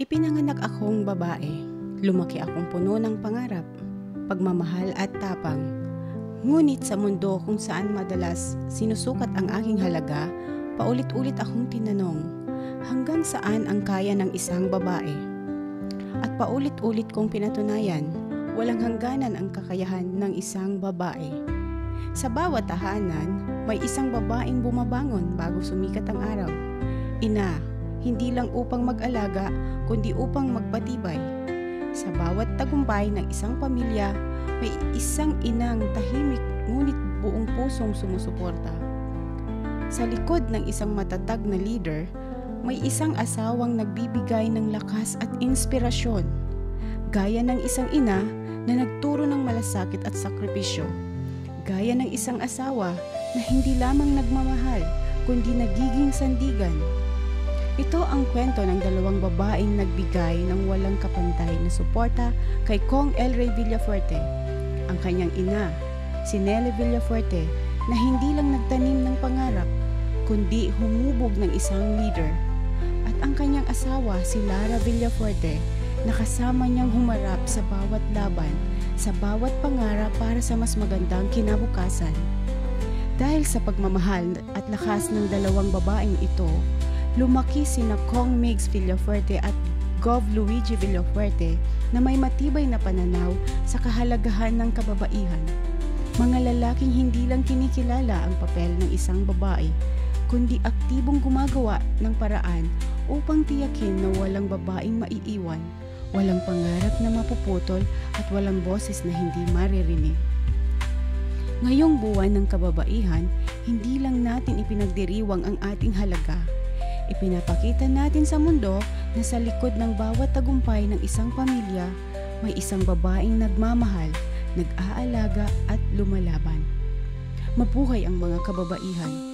Ipinanganak akong babae, lumaki akong puno ng pangarap, pagmamahal at tapang. Ngunit sa mundo kung saan madalas sinusukat ang aking halaga, paulit-ulit akong tinanong, hanggang saan ang kaya ng isang babae? At paulit-ulit kong pinatunayan, walang hangganan ang kakayahan ng isang babae. Sa bawat tahanan, may isang babaeng bumabangon bago sumikat ang araw. Ina, hindi lang upang mag-alaga, kundi upang magpatibay. Sa bawat tagumpay ng isang pamilya, may isang inang tahimik ngunit buong pusong sumusuporta. Sa likod ng isang matatag na leader, may isang asawang nagbibigay ng lakas at inspirasyon. Gaya ng isang ina na nagturo ng malasakit at sakripisyo. Gaya ng isang asawa na hindi lamang nagmamahal, kundi nagiging sandigan. Ito ang kwento ng dalawang babaeng nagbigay ng walang kapantay na suporta kay Kong El Rey Villafuerte. Ang kanyang ina, si Nely Villafuerte, na hindi lang nagtanim ng pangarap, kundi humubog ng isang leader. At ang kanyang asawa, si Lara Villafuerte, na kasama niyang humarap sa bawat laban, sa bawat pangarap para sa mas magandang kinabukasan. Dahil sa pagmamahal at lakas ng dalawang babaeng ito, lumaki sina Kong Migs Villafuerte at Gov Luigi Villafuerte na may matibay na pananaw sa kahalagahan ng kababaihan. Mga lalaking hindi lang kinikilala ang papel ng isang babae, kundi aktibong gumagawa ng paraan upang tiyakin na walang babaeng maiiwan, walang pangarap na mapuputol at walang boses na hindi maririnig. Ngayong buwan ng kababaihan, hindi lang natin ipinagdiriwang ang ating halaga. Ipinapakita natin sa mundo na sa likod ng bawat tagumpay ng isang pamilya, may isang babaeng nagmamahal, nag-aalaga at lumalaban. Mabuhay ang mga kababaihan!